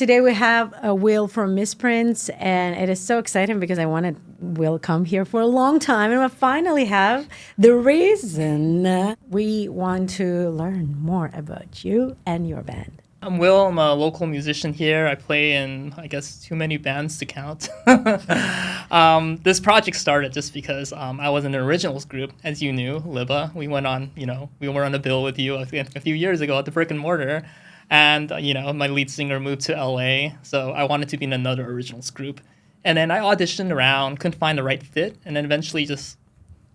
today we have Will from Missprints, and it is so exciting because I wanted Will come here for a long time, and we finally have the reason we want to learn more about you and your band. I'm Will. I'm a local musician here. I play in, I guess, too many bands to count. This project started just because I was in an originals group, as you knew, Libba. We went on, we were on a bill with you a few years ago at the Brick and Mortar. And, my lead singer moved to LA, so I wanted to be in another originals group. And then I auditioned around, couldn't find the right fit, and then eventually just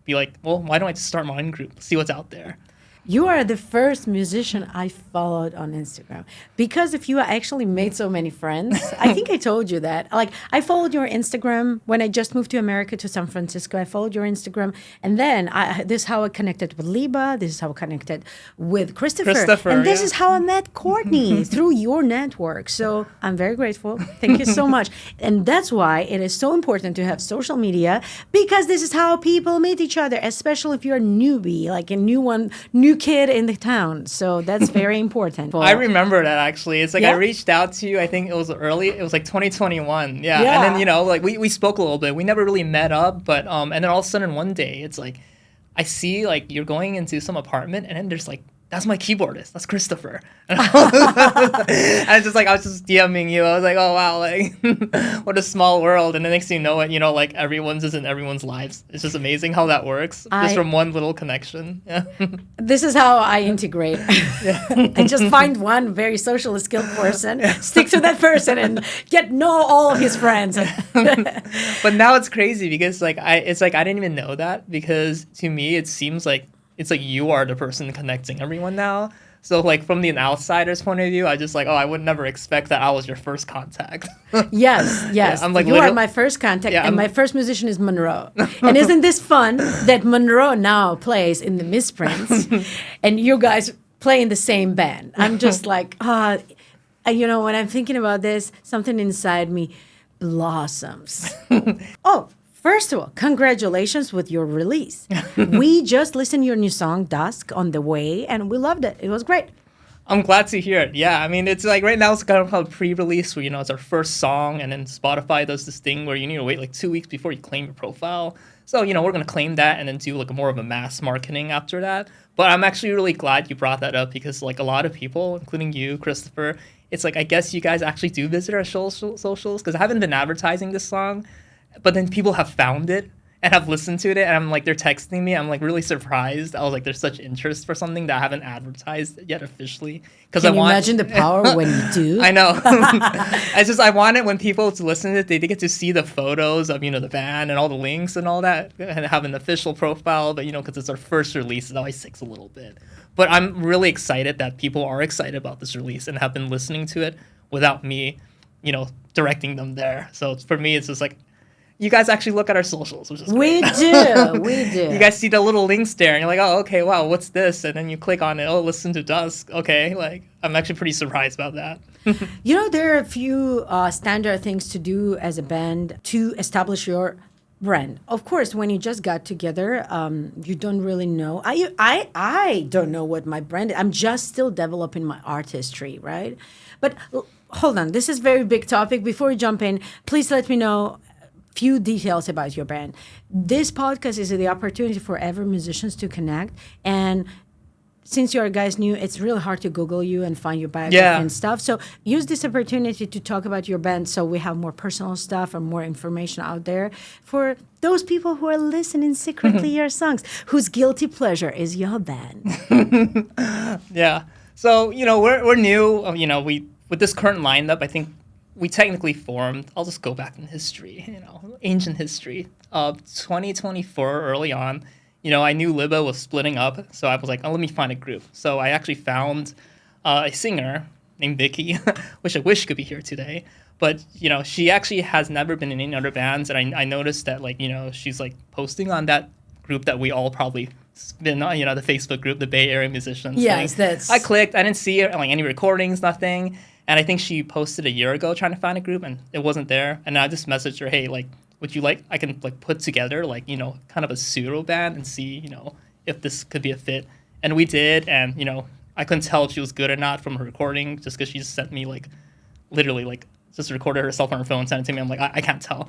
be like, well, why don't I just start my own group, see what's out there. You are the first musician I followed on Instagram because of you, I actually made so many friends. I think I told you that. Like, I followed your Instagram when I just moved to America to San Francisco. I followed your Instagram, and then this is how I connected with Liba. This is how I connected with Christopher. And this is how I met Courtney through your network. So I'm very grateful. Thank you so much. And that's why it is so important to have social media, because this is how people meet each other, especially if you're a newbie, like a new kid in the town. So that's very important. I remember that, actually. It's like I reached out to you, I think it was like 2021. Yeah. And then, like we spoke a little bit. We never really met up, but and then all of a sudden one day it's like I see like you're going into some apartment, and then there's like, that's my keyboardist. That's Christopher. And I was just DMing you. I was like, oh, wow, like, what a small world. And the next thing you know it, like everyone's just in everyone's lives. It's just amazing how that works. Just from one little connection. Yeah. This is how I integrate. I just find one very socially skilled person, stick to that person, and know all of his friends. But now it's crazy because I didn't even know that, because to me it seems like it's like you are the person connecting everyone now. So like from the outsider's point of view, I just I would never expect that I was your first contact. Yes. Yeah, I'm like, you are my first contact, and my first musician is Monroe. And isn't this fun that Monroe now plays in the Missprints, and you guys play in the same band? I'm just like, when I'm thinking about this, something inside me blossoms. First of all, congratulations with your release. We just listened to your new song, Dusk, on the way, and we loved it. It was great. I'm glad to hear it. Yeah, I mean, it's like right now it's kind of called pre-release, where, it's our first song, and then Spotify does this thing where you need to wait like 2 weeks before you claim your profile. So, we're going to claim that and then do like more of a mass marketing after that. But I'm actually really glad you brought that up, because like a lot of people, including you, Christopher, it's like, I guess you guys actually do visit our socials, because I haven't been advertising this song. But then people have found it and have listened to it, and I'm like, they're texting me. I'm like really surprised. I was like, there's such interest for something that I haven't advertised yet officially. Can you imagine the power when you do? I know. I want it when people to listen to it, they get to see the photos of, the band and all the links and all that, and have an official profile. But, because it's our first release, it always takes a little bit. But I'm really excited that people are excited about this release and have been listening to it without me, directing them there. So for me, it's just like, you guys actually look at our socials, which is great. We do. You guys see the little links there, and you're like, oh, okay, wow, what's this? And then you click on it, oh, listen to Dusk. Okay, like, I'm actually pretty surprised about that. There are a few standard things to do as a band to establish your brand. Of course, when you just got together, you don't really know. I don't know what my brand is. I'm just still developing my artistry, right? But hold on, this is a very big topic. Before we jump in, please let me know few details about your band. This podcast is the opportunity for every musicians to connect, and since you guys new, it's really hard to Google you and find your biography and stuff. So use this opportunity to talk about your band, so we have more personal stuff and more information out there for those people who are listening secretly your songs, whose guilty pleasure is your band. Yeah. So, we're new. We with this current lineup, I think we technically formed, I'll just go back in history, ancient history. 2024, early on, I knew Libba was splitting up, so I was like, oh, let me find a group. So I actually found a singer named Vicky, which I wish could be here today. But, she actually has never been in any other bands, and I noticed that, she's, posting on that group that we all probably been on, the Facebook group, the Bay Area musicians. Yes, that's... I clicked, I didn't see any recordings, nothing. And I think she posted a year ago trying to find a group, and it wasn't there. And I just messaged her, hey, would you I can put together kind of a pseudo band and see, if this could be a fit. And we did, and I couldn't tell if she was good or not from her recording, just because she just sent me literally like just recorded herself on her phone, sent it to me. I'm like, I can't tell.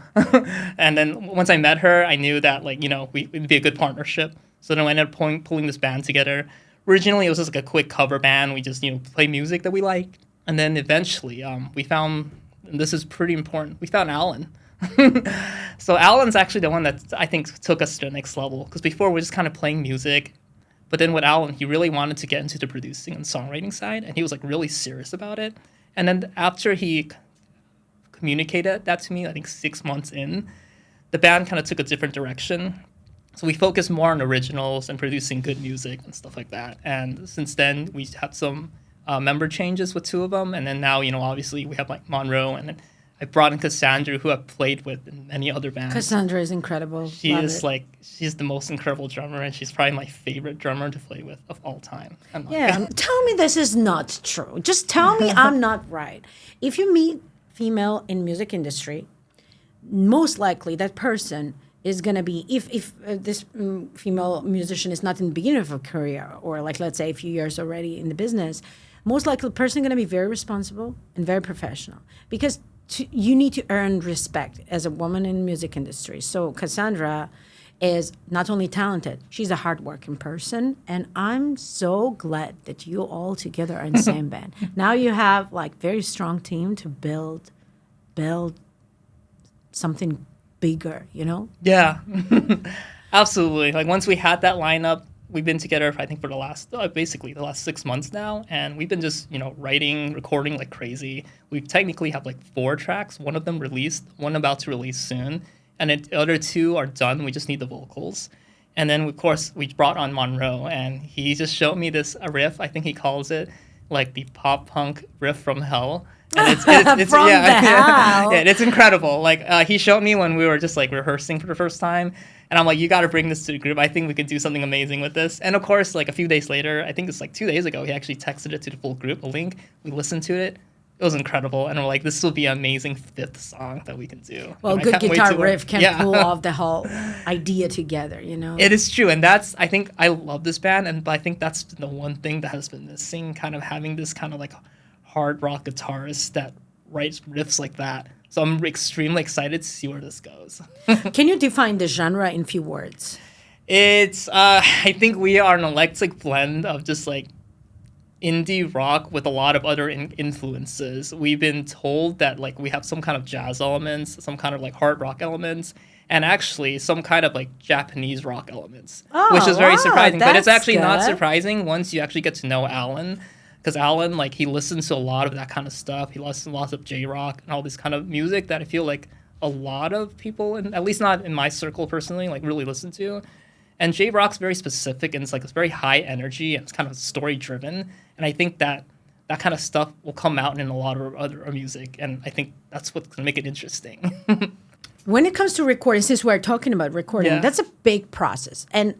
And then once I met her, I knew that like, we'd be a good partnership. So then I ended up pulling this band together. Originally, it was just like a quick cover band. We just, play music that we like. And then eventually we found, and this is pretty important, we found Alan. So Alan's actually the one that I think took us to the next level. Because before we were just kind of playing music. But then with Alan, he really wanted to get into the producing and songwriting side. And he was like really serious about it. And then after he communicated that to me, I think 6 months in, the band kind of took a different direction. So we focused more on originals and producing good music and stuff like that. And since then, we had some member changes with 2 of them. And then now, obviously we have like Monroe, and then I brought in Cassandra, who I've played with in many other bands. Cassandra is incredible. She's the most incredible drummer, and she's probably my favorite drummer to play with of all time. Tell me this is not true. Just tell me I'm not right. If you meet female in music industry, most likely that person is going to be, if this female musician is not in the beginning of her career, or like let's say a few years already in the business, most likely the person is going to be very responsible and very professional, because you need to earn respect as a woman in the music industry. So Cassandra is not only talented, she's a hardworking person, and I'm so glad that you all together are in the same band. Now you have like very strong team to build something bigger, Yeah, absolutely. Like once we had that lineup, we've been together, I think, for the last 6 months now, and we've been just, writing, recording like crazy. We technically have like 4 tracks, one of them released, one about to release soon, and the other 2 are done. We just need the vocals. And then, of course, we brought on Monroe, and he just showed me this riff. I think he calls it like the pop-punk riff from hell. And it's from the hell. Yeah, it's incredible. Like he showed me when we were just like rehearsing for the first time, and I'm like, you got to bring this to the group. I think we could do something amazing with this. And of course, like a few days later, I think it's like 2 days ago, he actually texted it to the full group, a link. We listened to it. It was incredible, and we're like, this will be an amazing 5th song that we can do. Well, and good guitar riff can pull off the whole idea together, It is true, and I think I love this band, but I think that's the one thing that has been missing, kind of having this kind of like hard rock guitarist that writes riffs like that. So I'm extremely excited to see where this goes. Can you define the genre in few words? It's, I think we are an eclectic blend of just like indie rock with a lot of other influences. We've been told that like we have some kind of jazz elements, some kind of like hard rock elements, and actually some kind of like Japanese rock elements, which is very surprising. But it's actually not surprising once you actually get to know Alan. Because Alan, like, he listens to a lot of that kind of stuff. He listens to lots of J-rock and all this kind of music that I feel like a lot of people, and at least not in my circle personally, like, really listen to. And J-rock's very specific, and it's, like, it's very high energy, and it's kind of story-driven. And I think that kind of stuff will come out in a lot of other music, and I think that's what's going to make it interesting. When it comes to recording, since we're talking about recording, that's a big process. And,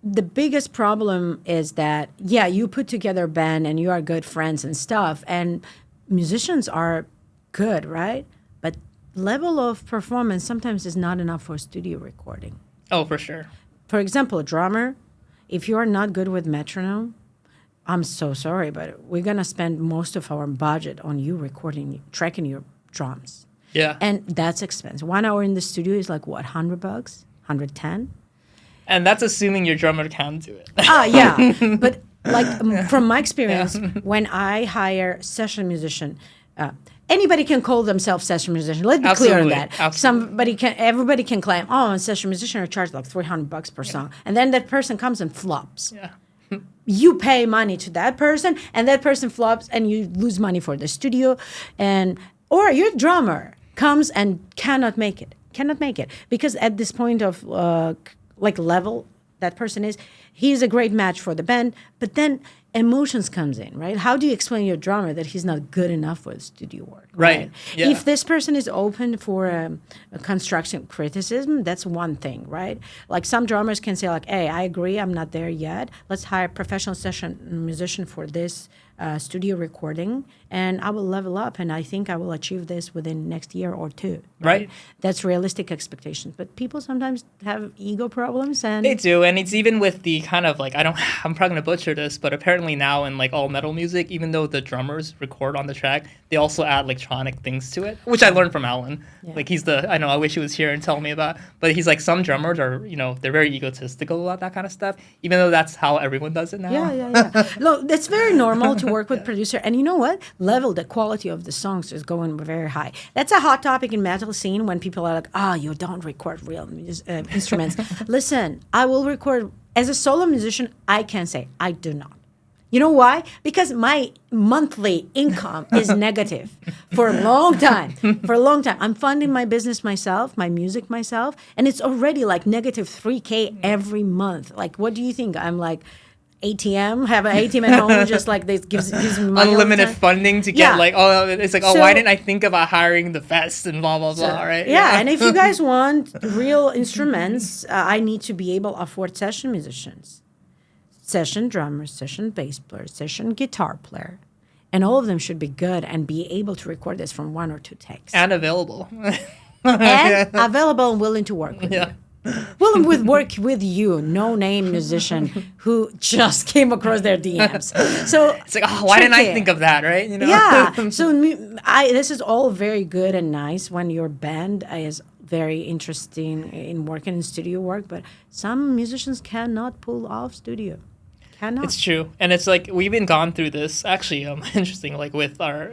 the biggest problem is that, you put together a band and you are good friends and stuff, and musicians are good, right? But level of performance sometimes is not enough for studio recording. Oh, for sure. For example, a drummer, if you are not good with metronome, I'm so sorry, but we're going to spend most of our budget on you tracking your drums. Yeah. And that's expensive. 1 hour in the studio is like, what, $100? $110? And that's assuming your drummer can do it. Yeah. But like from my experience, when I hire session musician, anybody can call themselves session musician. Let's be clear on that. Absolutely. Everybody can claim, I'm a session musician. I charge like $300 per song, and then that person comes and flops. Yeah. You pay money to that person, and that person flops, and you lose money for the studio, or your drummer comes and cannot make it because at this point of level that person is, he's a great match for the band, but then emotions comes in, right? How do you explain your drummer that he's not good enough for the studio work? Right. Yeah. If this person is open for a construction criticism, that's one thing, right? Like some drummers can say like, hey, I agree, I'm not there yet. Let's hire a professional session musician for this studio recording, and I will level up, and I think I will achieve this within next year or 2. Right. That's realistic expectations. But people sometimes have ego problems, and they do, and it's even with the kind of like I'm probably gonna butcher this, but apparently apparently now in like all metal music, even though the drummers record on the track, they also add electronic things to it, which I learned from Alan. Yeah. Like I know, I wish he was here and tell me about, but he's like, some drummers are, they're very egotistical about that kind of stuff, even though that's how everyone does it now. Yeah. Look, it's very normal to work with producer, and you know what? The quality of the songs is going very high. That's a hot topic in metal scene when people are like, you don't record real instruments. Listen, I will record. As a solo musician, I can say I do not. You know why? Because my monthly income is negative for a long time. I'm funding my business myself, my music myself, and it's already like negative $3,000 every month. Like, what do you think? I'm like ATM, have an ATM at home, just like this gives me money unlimited funding to get So, why didn't I think about hiring the best and blah blah blah, right? Yeah, and if you guys want real instruments, I need to be able to afford session musicians, session drummers, session bass player, session guitar player, and all of them should be good and be able to record this from 1 or 2 takes and available, available and willing to work with you. Willing with work with you, no name musician who just came across their DMs. So it's like, why didn't I think of that, right? Yeah. So this is all very good and nice when your band is very interesting in working in studio work, but some musicians cannot pull off studio. Cannot. It's true, and it's like we've been gone through this actually. Interesting, like with our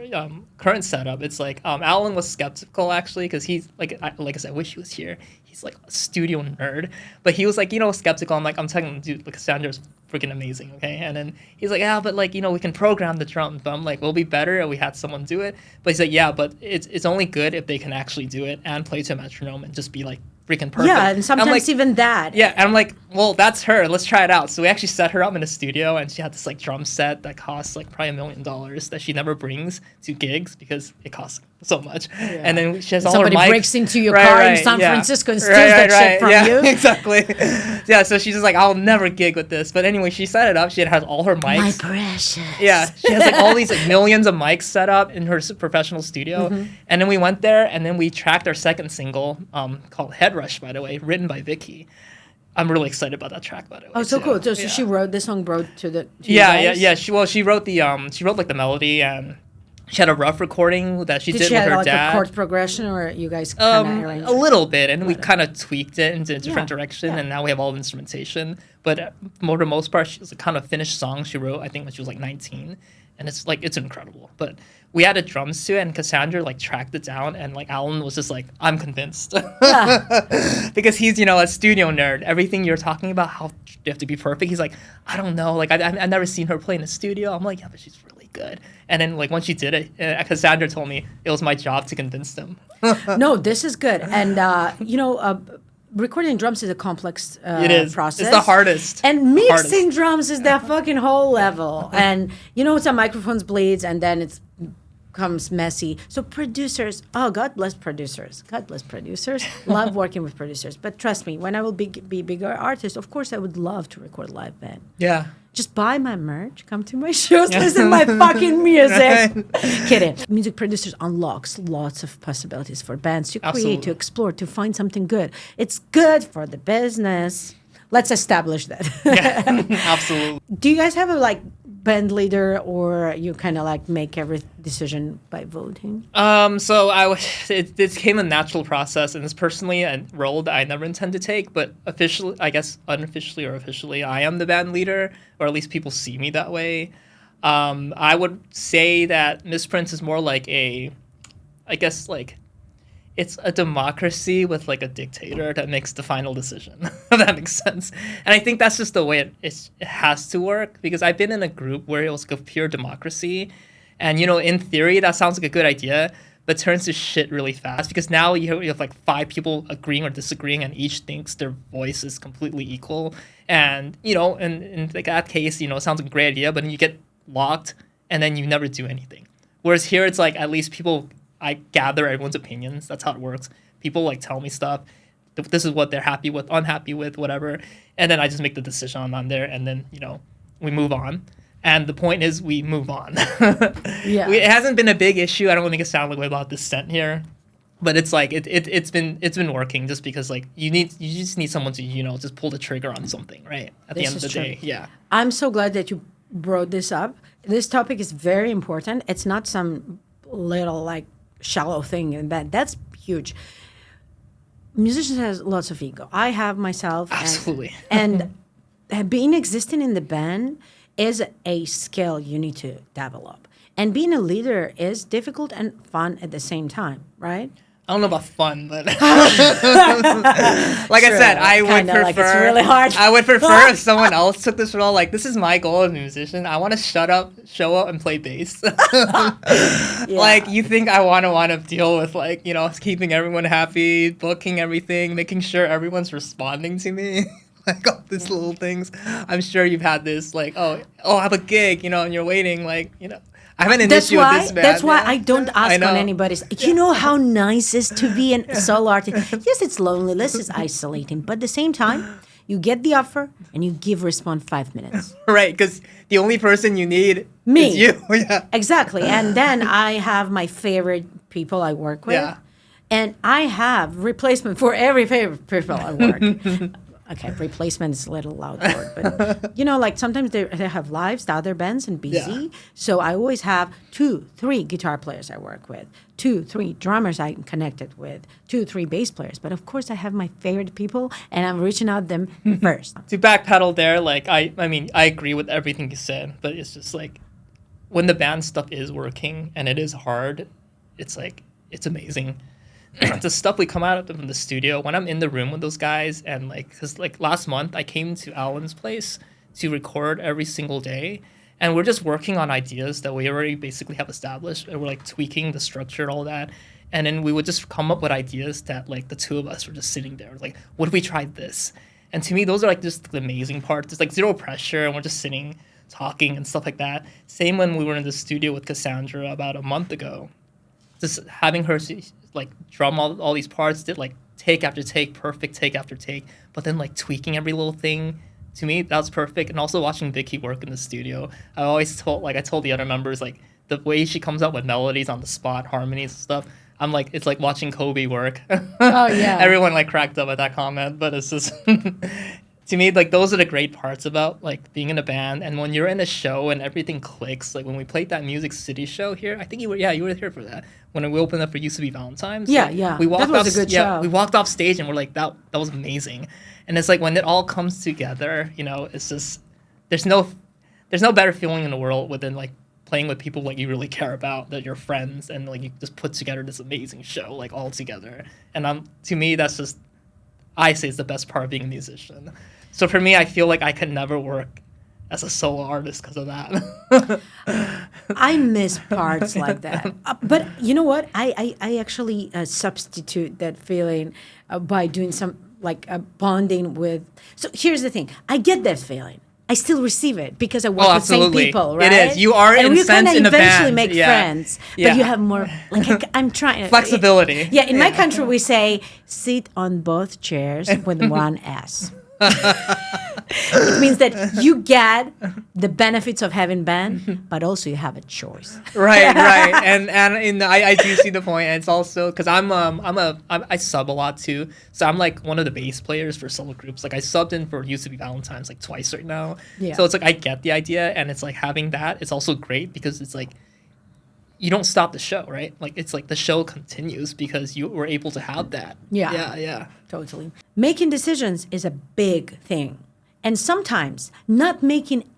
current setup, it's like Alan was skeptical actually because he's like I said, I wish he was here. He's like a studio nerd, but he was like skeptical. I'm telling him, dude, like Sandra's freaking amazing, okay? And then he's like, yeah, but like we can program the drums. But I'm like, we'll be better if we had someone do it. But he's like, yeah, but it's only good if they can actually do it and play to a metronome and just be like freaking perfect. Yeah, and sometimes like, even that. Yeah, and I'm like, well, that's her. Let's try it out. So we actually set her up in a studio, and she had this like drum set that costs like probably $1 million that she never brings to gigs because it costs so much. Yeah. And then she has all her mics. Somebody breaks into your car in San Francisco and steals that shit from you. Exactly. Yeah, so she's just like, I'll never gig with this. But anyway, she set it up. She has all her mics. My precious. Yeah, she has like all these like millions of mics set up in her professional studio. Mm-hmm. And then we went there, and then we tracked our second single called Head Rush, by the way, written by Vicky. I'm really excited about that track, by the way. Oh, so cool. So she wrote the song, to the. Yeah. She wrote like the melody, and she had a rough recording that she did with her dad. Did she have like a chord progression, or you guys kind of arranged a little bit, and we kind of tweaked it into a different direction, and now we have all the instrumentation. But for the most part, it's a kind of finished song she wrote, I think, when she was like 19, and it's incredible. But we added drums to it, and Cassandra like tracked it down, and like Alan was just like, I'm convinced. Because he's a studio nerd. Everything you're talking about, how you have to be perfect, he's like, I don't know, like I've never seen her play in a studio. I'm like, yeah, but she's really good. And then like once she did it, Cassandra told me it was my job to convince them. No, this is good. And recording drums is a complex process. It's the hardest. And mixing drums is that fucking whole level. And some microphones bleeds, and then it's becomes messy. So producers, God bless producers. God bless producers. Love working with producers. But trust me, when I will be bigger artist, of course I would love to record live band. Yeah. Just buy my merch, come to my shows, listen to my fucking music. Kidding. Music producers unlocks lots of possibilities for bands to create, to explore, to find something good. It's good for the business. Let's establish that. Yeah, absolutely. Do you guys have a band leader, or you kind of make every decision by voting? So it became a natural process, and it's personally a role that I never intend to take, but officially, I guess unofficially or officially, I am the band leader, or at least people see me that way. I would say that Missprints is more like it's a democracy with a dictator that makes the final decision, if that makes sense. And I think that's just the way it has to work, because I've been in a group where it was a pure democracy. And, in theory, that sounds like a good idea, but turns to shit really fast, because now you have 5 people agreeing or disagreeing, and each thinks their voice is completely equal. And, in that case, it sounds like a great idea, but then you get locked, and then you never do anything. Whereas here, it's at least I gather everyone's opinions. That's how it works. People tell me stuff. This is what they're happy with, unhappy with, whatever. And then I just make the decision on there, and then, we move on. And the point is we move on. Yeah. It hasn't been a big issue. I don't think it sounds like we're about dissent here. But it's it's been working, just because you just need someone to just pull the trigger on something, right? At the end of the day. Yeah. I'm so glad that you brought this up. This topic is very important. It's not some little like shallow thing in band. That's huge. Musicians has lots of ego. I have myself. Absolutely. And being existing in the band is a skill you need to develop. And being a leader is difficult and fun at the same time, right? I don't know about fun, but like I said, I would prefer. Like it's really hard. I would prefer if someone else took this role. Like, this is my goal as a musician. I want to shut up, show up, and play bass. Like, you think I want to deal with like, you know, keeping everyone happy, booking everything, making sure everyone's responding to me. Like all these little things. I'm sure you've had this. Like, I have a gig, you know, and you're waiting. Like, you know. I have an issue with this band. That's why I don't ask on anybody's. You know how nice it is to be a solo artist. Yes, it's lonely. This is isolating. But at the same time, you get the offer and you respond 5 minutes. Right, because the only person you need is you. Yeah. Exactly. And then I have my favorite people I work with. Yeah. And I have replacement for every favorite people I work. Okay, replacement is a little loud word, but you know, like sometimes they have lives, the other bands, and busy. Yeah. So I always have 2, 3 guitar players I work with, 2, 3 drummers I'm connected with, 2, 3 bass players. But of course, I have my favorite people, and I'm reaching out them first. To backpedal there, like I mean, I agree with everything you said, but it's just like when the band stuff is working and it is hard, it's like it's amazing. The stuff we come out of from the studio when I'm in the room with those guys, and like, because like last month I came to Alan's place to record every single day, and we're just working on ideas that we already basically have established, and we're like tweaking the structure and all that, and then we would just come up with ideas that like the two of us were just sitting there like, what if we tried this? And to me, those are like just the amazing parts. There's like zero pressure, and we're just sitting talking and stuff like that. Same when we were in the studio with Cassandra about a month ago, just having her like drum all these parts, did like take after take, perfect take after take, but then like tweaking every little thing. To me, that was perfect. And also watching Vicky work in the studio, I told the other members, like the way she comes up with melodies on the spot, harmonies and stuff, I'm like, it's like watching Kobe work. Oh yeah. Everyone like cracked up at that comment, but it's just to me, like those are the great parts about like being in a band. And when you're in a show and everything clicks, like when we played that Music City show here, I think you were here for that. When we opened up for Used to Be Valentine's. Yeah, like, yeah. We walked that was a good show. We walked off stage and we're like, that was amazing. And it's like when it all comes together, you know, it's just there's no better feeling in the world within like playing with people like you really care about, that you're friends, and like you just put together this amazing show like all together. And to me, that's just, I say, it's the best part of being a musician. So for me, I feel like I could never work as a solo artist because of that. I miss parts like that. But you know what? I actually substitute that feeling by doing some like bonding with. So here's the thing. I get that feeling. I still receive it because I work with same people, right? It is. You are in a sense in a band. And you eventually make friends. But you have more, like I'm trying. Flexibility. Yeah, in my country we say, sit on both chairs with one ass. It means that you get the benefits of having band, but also you have a choice. Right. And I do see the point. And it's also because I sub a lot too, so I'm like one of the bass players for solo groups. Like I subbed in for Used to Be Valentine's like twice right now. Yeah. So it's like I get the idea, and it's like having that. It's also great because it's like you don't stop the show, right? Like it's like the show continues because you were able to have that. Yeah. Totally. Making decisions is a big thing. And sometimes not making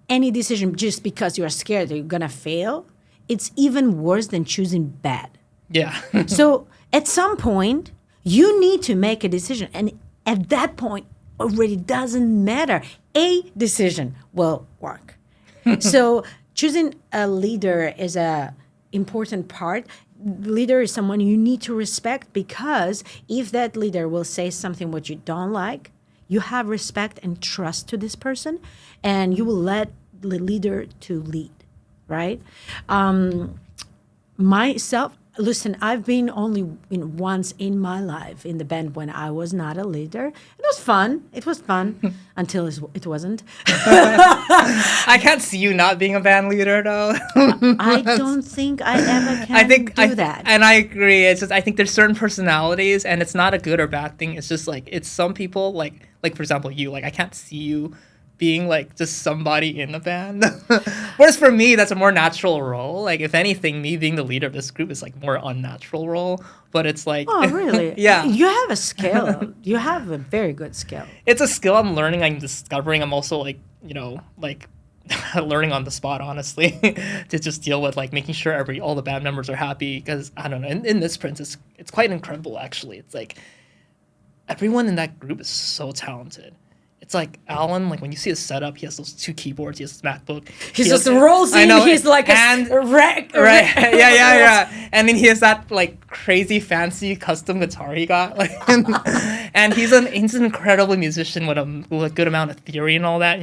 any decision just because you're scared that you're going to fail, it's even worse than choosing bad. Yeah. So at some point, you need to make a decision. And at that point, already doesn't matter. A decision will work. So choosing a leader is a important part. Leader is someone you need to respect, because if that leader will say something what you don't like, you have respect and trust to this person, and you will let the leader to lead, right? Myself, listen, I've been only once in my life in the band when I was not a leader. It was fun. Until it wasn't. I can't see you not being a band leader, though. I don't think I ever can do that. And I agree. It's just I think there's certain personalities, and it's not a good or bad thing. It's just like it's some people like for example you. Like I can't see you being like just somebody in the band. Whereas for me, that's a more natural role. Like if anything, me being the leader of this group is like more unnatural role. But it's like, Oh, really? yeah, You have a skill. You have a very good skill. it's a skill I'm learning. I'm discovering. I'm also like like learning on the spot, honestly, to just deal with like making sure all the band members are happy. Because I don't know, in Missprints, it's quite incredible actually. It's like everyone in that group is so talented. It's like Alan, like when you see his setup, he has those 2 keyboards, he has his MacBook. He just rolls in. He's like and, right. Yeah. And then he has that like crazy fancy custom guitar he got, like, and he's an incredible musician with a good amount of theory and all that,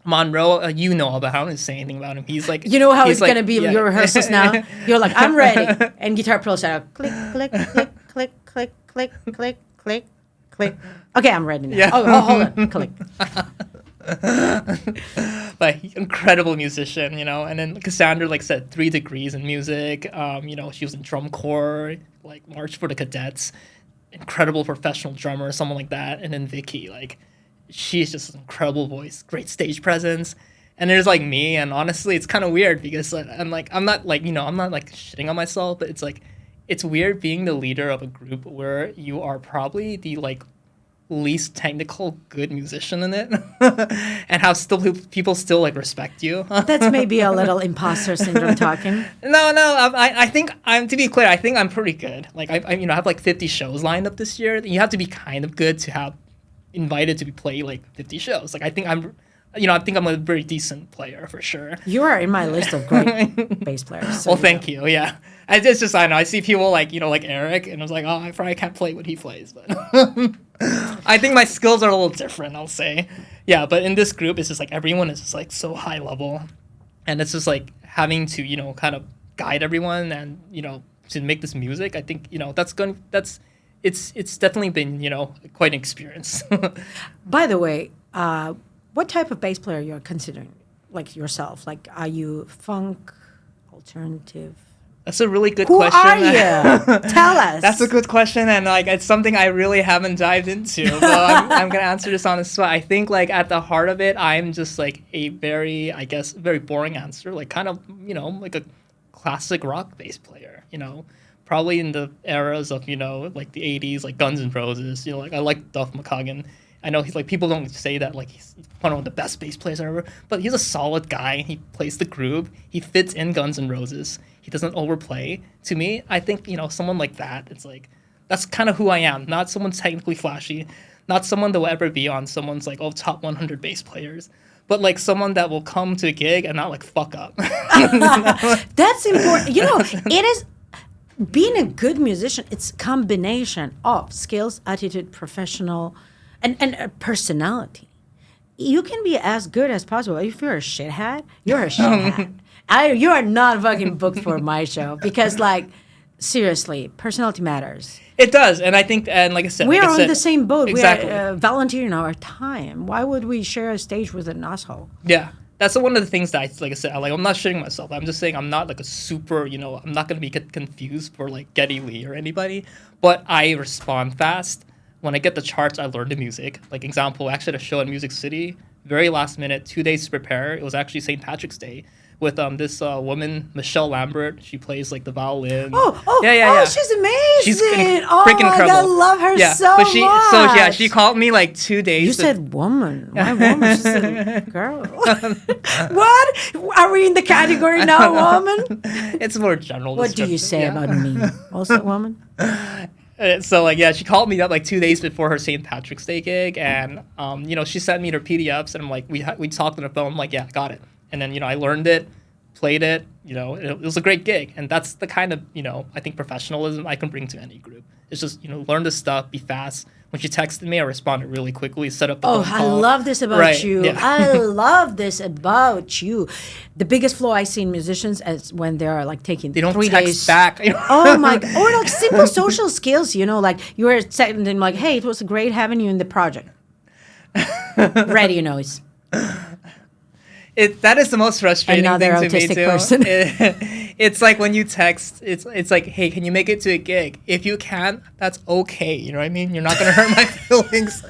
Monroe, you know all about him. I don't say anything about him. He's like, you know how it's like, gonna be your rehearsals now. You're like, I'm ready, and guitar pros out, click, click, click, click, click, click, click, click, click. Okay, I'm ready now. Yeah. Oh, hold on, click. But incredible musician, and then Cassandra, like said, 3 degrees in music. She was in drum corps, like March for the Cadets, incredible professional drummer, someone like that. And then Vicky, like, she's just an incredible voice, great stage presence. And there's like me, and honestly, it's kind of weird because I'm not like shitting on myself, but it's like, it's weird being the leader of a group where you are probably the like least technical good musician in it, and how still people still like respect you. That's maybe a little imposter syndrome talking. No, I think to be clear, I think I'm pretty good. Like I have like 50 shows lined up this year. You have to be kind of good to have invited to play like 50 shows. Like I think I'm a very decent player for sure. You are in my list of great bass players. So well, thank you. Yeah, it's just I know I see people like like Eric, and I was like, oh, I probably can't play what he plays, but I think my skills are a little different. I'll say, yeah. But in this group, it's just like everyone is just like so high level, and it's just like having to kind of guide everyone and to make this music. I think it's definitely been quite an experience. By the way, what type of bass player you're considering, like yourself? Like, are you funk, alternative? That's a really good Who question. are you? Tell us. That's a good question, and like it's something I really haven't dived into. So I'm gonna answer this on the spot. I think like at the heart of it, I'm just like a very boring answer, like kind of like a classic rock bass player. Probably in the eras of like the 80s, like Guns N' Roses. Like I like Duff McKagan. I know he's like, people don't say that like he's one of the best bass players ever, but he's a solid guy. He plays the groove. He fits in Guns N' Roses. He doesn't overplay. To me, I think someone like that. It's like that's kind of who I am. Not someone technically flashy, not someone that will ever be on someone's like top 100 bass players, but like someone that will come to a gig and not like fuck up. That's important. It is. Being a good musician, it's a combination of skills, attitude, professional, and personality. You can be as good as possible. If you're a shithead, you're a shithead. You are not fucking booked for my show because, like, seriously, personality matters. It does, and I think, and like I said, we're on the same boat. Exactly. We're volunteering our time. Why would we share a stage with an asshole? Yeah. That's one of the things that like I said, I'm not shitting myself. I'm just saying I'm not like a super, I'm not going to be confused for like Geddy Lee or anybody, but I respond fast. When I get the charts, I learn the music. Like example, I actually had a show in Music City, very last minute, 2 days to prepare. It was actually St. Patrick's Day with this woman, Michelle Lambert. She plays like the violin. Yeah. She's amazing. She's freaking incredible. God, I love her so but much. She called me like 2 days. You said woman. Why woman? She said girl. What? Are we in the category now, woman? It's more general. What do you say about me? Also woman? So like she called me up like 2 days before her St. Patrick's Day gig, and she sent me her PDFs, and I'm like we talked on the phone. I'm like, yeah, got it. And then I learned it, played it. It was a great gig, and that's the kind of I think professionalism I can bring to any group. It's just learn the stuff, be fast. When she texted me, I responded really quickly, set up the phone call. I love this about you. Yeah. I love this about you. The biggest flaw I see in musicians is when they are like taking 3 days. They don't text back. Oh my God. Or like simple social skills, like you were sending them like, hey, it was great having you in the project. Radio noise. That is the most frustrating Another thing to me autistic too. person. It's like when you text, it's like, hey, can you make it to a gig? If you can't, that's okay. You know what I mean? You're not gonna hurt my feelings.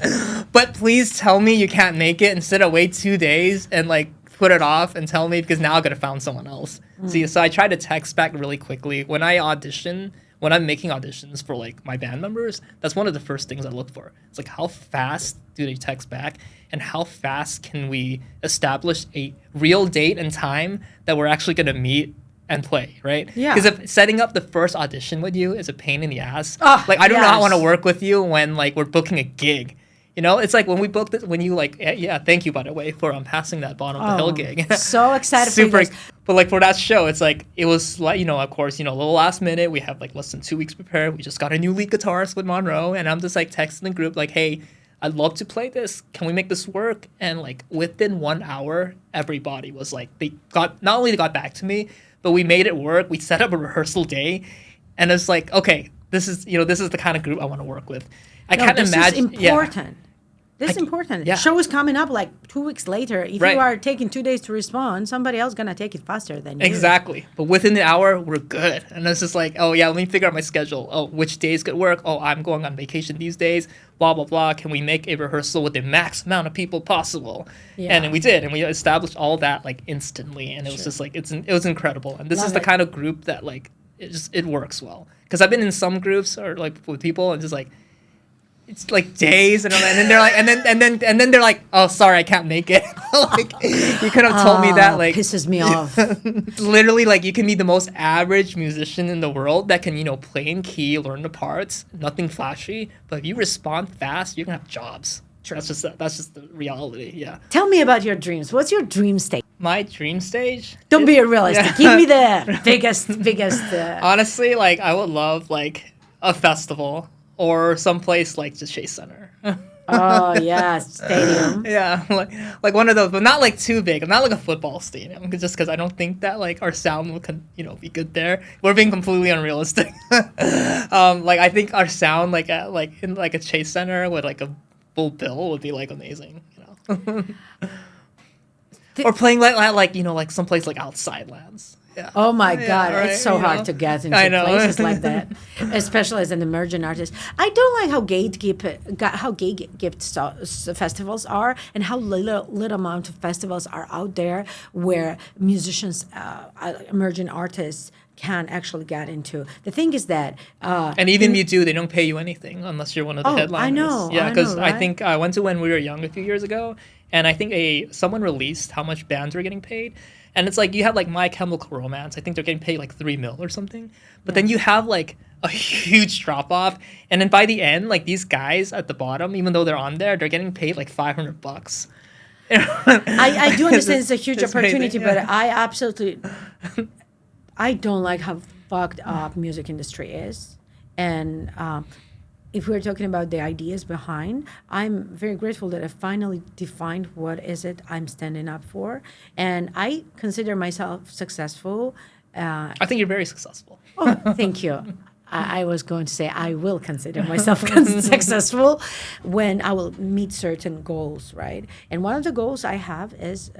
But please tell me you can't make it instead of wait 2 days and like put it off and tell me, because now I gotta find someone else. See, so I try to text back really quickly when I audition. When I'm making auditions for like my band members, that's one of the first things I look for. It's like, how fast do they text back, and how fast can we establish a real date and time that we're actually going to meet and play, right? Yeah. Because if setting up the first audition with you is a pain in the ass, Oh, like I do not yes. want to work with you when like we're booking a gig. You know, it's like when we booked this, when you like, yeah, thank you, by the way, for passing that Bottom of the Hill gig. So excited for you Super. guys. But like for that show, it's like, it was like, of course, a little last minute. We have like less than 2 weeks prepared. We just got a new lead guitarist with Monroe, and I'm just like texting the group like, hey, I'd love to play this. Can we make this work? And like within 1 hour, everybody was like, not only they got back to me, but we made it work. We set up a rehearsal day, and it's like, okay, this is the kind of group I want to work with. I can't imagine. This is important. This is important. Yeah. Show is coming up like 2 weeks later. If Right. you are taking 2 days to respond, somebody else gonna take it faster than you. Exactly. But within the hour, we're good. And it's just like, oh, yeah, let me figure out my schedule. Oh, which days could work? Oh, I'm going on vacation these days. Blah, blah, blah. Can we make a rehearsal with the max amount of people possible? Yeah. And then we did. And we established all that like instantly. And it was just like, it was incredible. And this Love is the it. kind of group that like, it works well. Because I've been in some groups or like with people and just like, it's like days, and then they're like, and then they're like, oh, sorry, I can't make it. Like, you could have told me that. Like, pisses me off. literally, like, you can be the most average musician in the world that can, play in key, learn the parts, nothing flashy. But if you respond fast, you're gonna have jobs. True. That's just the reality. Yeah. Tell me about your dreams. What's your dream state? My dream stage. Don't be realistic. Give me the biggest. Honestly, like, I would love like a festival. Or someplace like the Chase Center. Oh yeah, stadium. Yeah, like one of those, but not like too big. Not like a football stadium, just because I don't think that like our sound will be good there. We're being completely unrealistic. Like I think our sound like in like a Chase Center with like a full bill would be like amazing. Or playing like someplace like outside lands. Yeah. Oh my God, right, it's so hard to get into places like that, especially as an emerging artist. I don't like how gatekept festivals are, and how little amount of festivals are out there where musicians, emerging artists can actually get into. The thing is that, and even if you do, they don't pay you anything unless you're one of the headliners. I know. Yeah, because right? I think I went to When We Were Young a few years ago, and I think someone released how much bands were getting paid. And it's like you have like My Chemical Romance. I think they're getting paid like $3 million or something. But then you have like a huge drop off. And then by the end, like these guys at the bottom, even though they're on there, they're getting paid like $500. I do understand it's a huge opportunity, crazy, but I don't like how fucked up music industry is. And if we're talking about the ideas behind, I'm very grateful that I finally defined what is it I'm standing up for. And I consider myself successful. I think you're very successful. Oh, thank you. I was going to say I will consider myself successful when I will meet certain goals, right? And one of the goals I have is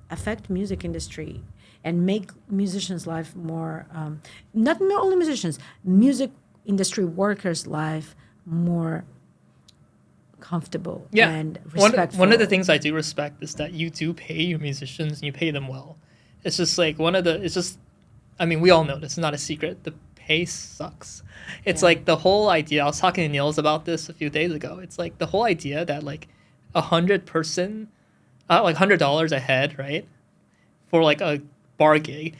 affect music industry and make musicians' life more, not only musicians, music industry workers' life more comfortable and respectful. One of the things I do respect is that you do pay your musicians and you pay them well. It's just like I mean, we all know this, it's not a secret. The pay sucks. It's like the whole idea, I was talking to Niels about this a few days ago. It's like the whole idea that like $100 a head, right? For like a bar gig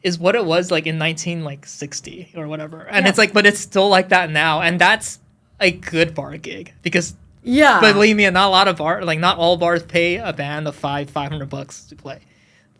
is what it was like in 1960 or whatever. And it's like, but it's still like that now. And that's a good bar gig because believe me, not a lot of not all bars pay a band of $500 to play.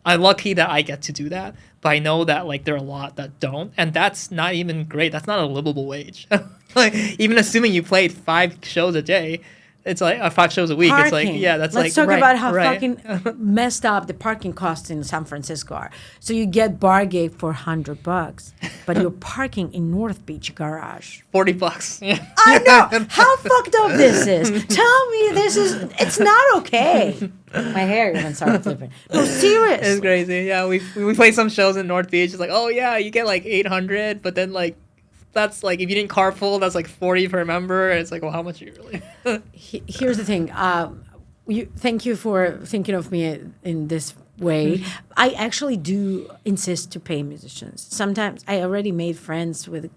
I'm lucky that I get to do that, but I know that like there are a lot that don't, and that's not even great. That's not a livable wage. Like even assuming you played 5 shows a day, It's like 5 shows a week. Parking. It's like, yeah, that's Let's like, talk right, about how right. fucking messed up the parking costs in San Francisco are. So you get bar gate for $100, but you're parking in North Beach garage. $40. I know how fucked up this is. Tell me it's not okay. My hair even started flipping. No, serious. It's crazy. Yeah, we play some shows in North Beach. It's like, oh yeah, you get like 800, but then like that's like if you didn't carpool, that's like 40 per member. And it's like, well, how much are you really? Here's the thing. Thank you for thinking of me in this way. I actually do insist to pay musicians. Sometimes I already made friends with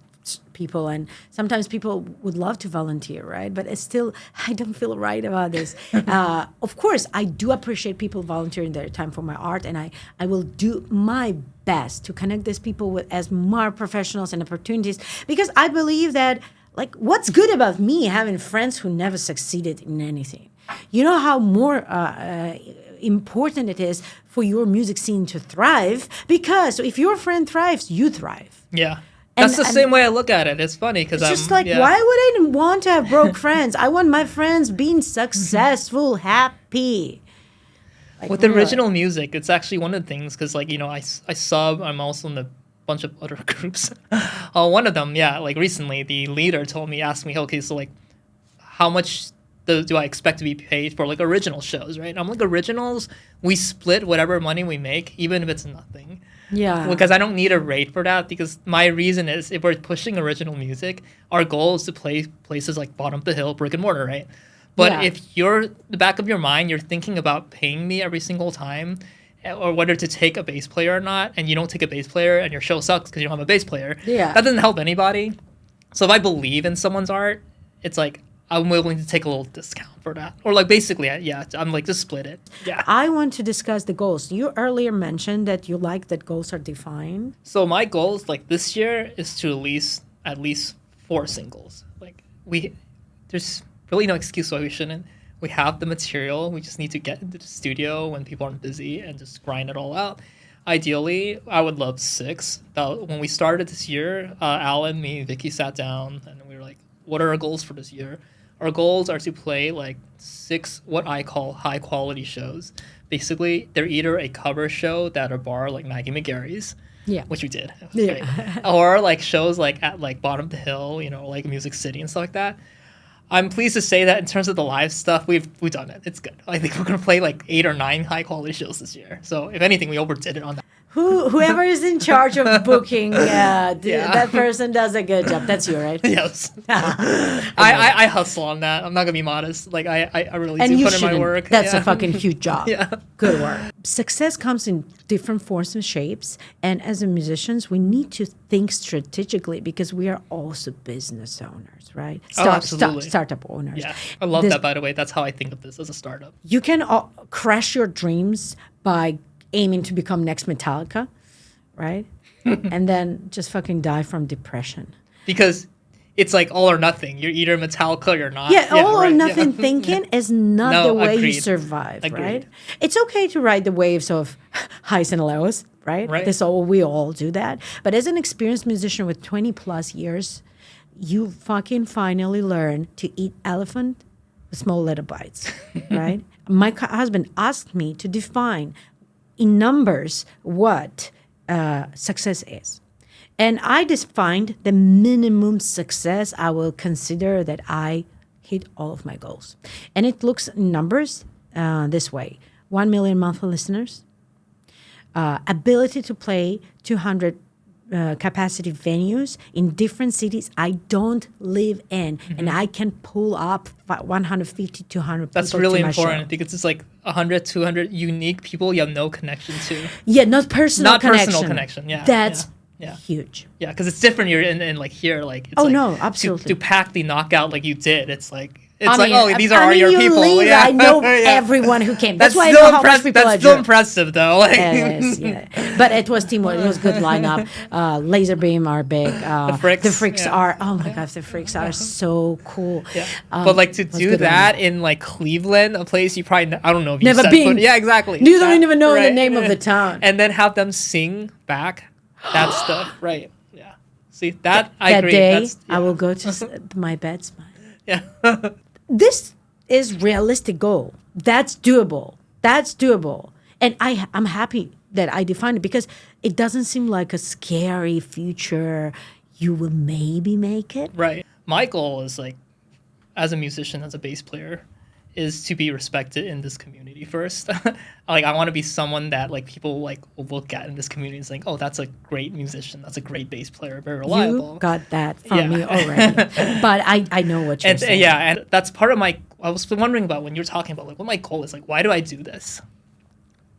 people, and sometimes people would love to volunteer, right? But it's still, I don't feel right about this. Of course, I do appreciate people volunteering their time for my art, and I will do my best to connect these people with as more professionals and opportunities, because I believe that, like, what's good about me having friends who never succeeded in anything? You know how more important it is for your music scene to thrive, because if your friend thrives, you thrive. Yeah. That's the same way I look at it. It's funny because it's just like, why would I want to have broke friends? I want my friends being successful, happy. Like, with original music, it's actually one of the things because, like, you know, I sub. I'm also in a bunch of other groups. One of them, yeah, like recently, the leader asked me, okay, so like, how much do I expect to be paid for like original shows, right? I'm like, originals, we split whatever money we make, even if it's nothing. Yeah. Because I don't need a rate for that, because my reason is if we're pushing original music, our goal is to play places like Bottom of the Hill, brick and mortar, right? But if you're, the back of your mind, you're thinking about paying me every single time, or whether to take a bass player or not, and you don't take a bass player and your show sucks because you don't have a bass player, that doesn't help anybody. So if I believe in someone's art, it's like, I'm willing to take a little discount for that. Or like basically, yeah, I'm like, just split it. Yeah. I want to discuss the goals. You earlier mentioned that you like that goals are defined. So my goals like this year is to at least 4 singles. Like there's really no excuse why we shouldn't. We have the material. We just need to get into the studio when people aren't busy and just grind it all out. Ideally, I would love 6. When we started this year, Alan, me, Vicky sat down and we were like, what are our goals for this year? Our goals are to play like 6 what I call high quality shows. Basically, they're either a cover show at a bar like Maggie McGarry's, which we did, or like shows like at like Bottom of the Hill, you know, like Music City and stuff like that. I'm pleased to say that in terms of the live stuff, we've done it. It's good. I think we're gonna play like 8 or 9 high quality shows this year. So if anything, we overdid it on that. Whoever is in charge of booking, that person does a good job. That's you, right? Yes. I hustle on that. I'm not gonna be modest. Like I really do put in my work. That's a fucking huge job. Yeah. Good work. Success comes in different forms and shapes, and as a musicians, we need to think strategically because we are also business owners, right? Absolutely. Startup owners. Yeah, I love that. By the way, that's how I think of this as a startup. You can crush your dreams by aiming to become next Metallica, right? And then just fucking die from depression. Because it's like all or nothing. You're either Metallica or you're not. Yeah, all or nothing thinking is not the way you survive, Agreed. right? It's okay to ride the waves of highs and lows, right? We all do that. But as an experienced musician with 20 plus years, you fucking finally learn to eat elephant with small little bites, right? My husband asked me to define in numbers what success is. And I defined the minimum success I will consider that I hit all of my goals. And it looks in numbers this way. 1 million monthly listeners, ability to play 200 capacity venues in different cities I don't live in, and I can pull up 150, 200 people. That's really to my important show. because it's like 100, 200 unique people you have no connection to. Yeah, not personal connection. Yeah, that's yeah. huge. Yeah, because it's different. You're in like here, like it's no, absolutely. To pack the knockout like you did. It's like. These are your people. Leave, yeah. I know everyone who came. That's why I know how much people That's still impressive, though. Like. But it was teamwork. It was good lineup. Laserbeam are big. The Freaks are. Oh my gosh, the Freaks are so cool. Yeah. But like to do that in like Cleveland, a place you probably I don't know if you never been. Yeah, exactly. You don't even know the name of the town. And then have them sing back. That's the right. Yeah. See that I agree. That day I will go to my bed. Yeah. This is realistic goal. That's doable. That's doable. And I'm happy that I defined it because it doesn't seem like a scary future. You will maybe make it. Right. My goal is like, as a musician, as a bass player, is to be respected in this community first. Like I want to be someone that like people like will look at in this community and think, oh, that's a great musician, that's a great bass player, very reliable. You got that from me already. But I know what you're saying. Yeah, and that's part of my. I was wondering about when you're talking about like what my goal is. Like, why do I do this?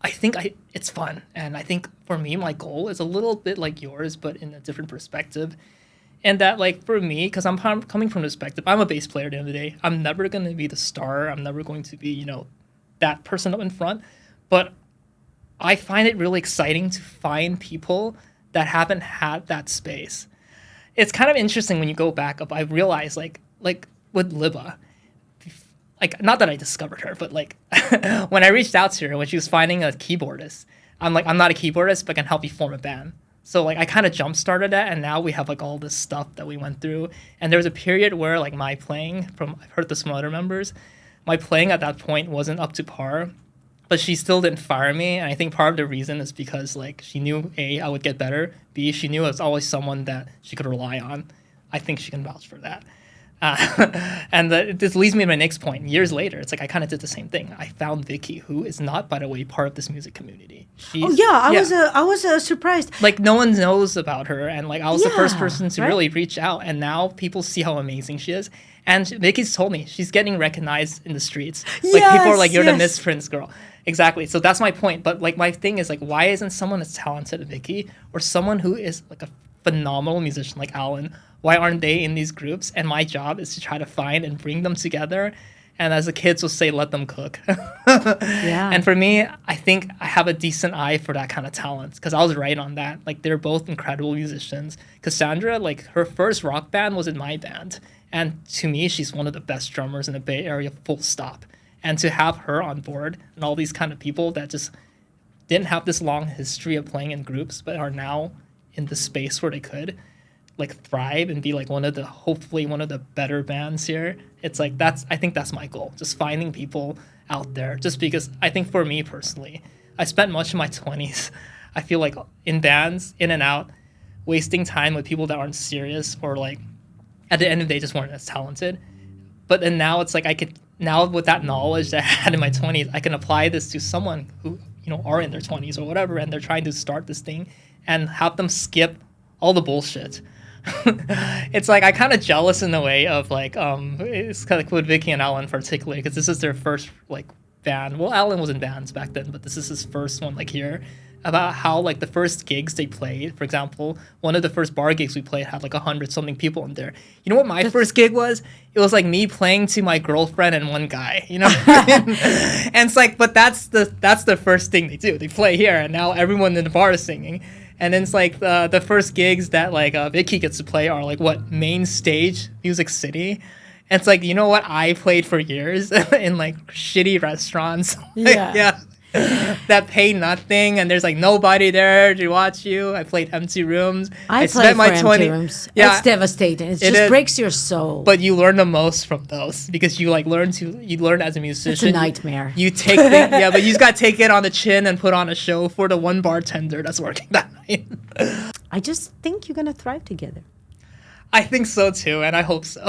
I think it's fun, and I think for me, my goal is a little bit like yours, but in a different perspective. And that, like, for me, because I'm coming from the perspective, I'm a bass player at the end of the day. I'm never going to be the star. I'm never going to be, you know, that person up in front. But I find it really exciting to find people that haven't had that space. It's kind of interesting when you go back up. I realized, like with Libba, like, not that I discovered her, but, like, when I reached out to her when she was finding a keyboardist, I'm like, I'm not a keyboardist, but I can help you form a band. So, like, I kind of jump-started that, and now we have, like, all this stuff that we went through. And there was a period where, like, my playing, I've heard this from other members, my playing at that point wasn't up to par, but she still didn't fire me. And I think part of the reason is because, like, she knew, A, I would get better, B, she knew I was always someone that she could rely on. I think she can vouch for that. And this leads me to my next point. Years later, it's like I kind of did the same thing. I found Vicky, who is not, by the way, part of this music community. I was surprised. Like no one knows about her, and like I was the first person to right? really reach out, and now people see how amazing she is. And Vicky's told me she's getting recognized in the streets. Like people are like, "You're the Missprints girl." Exactly. So that's my point. But like my thing is like, why isn't someone as talented as Vicky or someone who is like a phenomenal musician like Alan? Why aren't they in these groups? And my job is to try to find and bring them together. And as the kids will say, let them cook. And for me, I think I have a decent eye for that kind of talent because I was right on that. Like they're both incredible musicians. Because Sandra, like her first rock band was in my band. And to me, she's one of the best drummers in the Bay Area, full stop. And to have her on board and all these kind of people that just didn't have this long history of playing in groups, but are now in the space where they could like thrive and be like hopefully one of the better bands here. It's like I think that's my goal. Just finding people out there. Just because I think for me personally, I spent much of my 20s, I feel like in bands, in and out, wasting time with people that aren't serious or like at the end of the day just weren't as talented. But then now it's like now with that knowledge that I had in my 20s, I can apply this to someone who, you know, are in their 20s or whatever, and they're trying to start this thing and have them skip all the bullshit. It's like I kind of jealous in a way of like it's kind of like with Vicky and Alan particularly because this is their first like band. Well, Alan was in bands back then, but this is his first one like here. About how like the first gigs they played, for example, one of the first bar gigs we played had like 100-something people in there. You know what my first gig was? It was like me playing to my girlfriend and one guy, you know? And it's like, but that's the first thing they do. They play here, and now everyone in the bar is singing. And then it's like the first gigs that like Vicky gets to play are like what main stage Music City. And it's like, you know what I played for years in like shitty restaurants. That pay nothing, and there's like nobody there to watch you. I played empty rooms. I spent my 20 rooms. Yeah, it's devastating. It just breaks your soul. But you learn the most from those because you like learn as a musician. It's a nightmare. You take but you just gotta take it on the chin and put on a show for the one bartender that's working that night. I just think you're gonna thrive together. I think so too, and I hope so.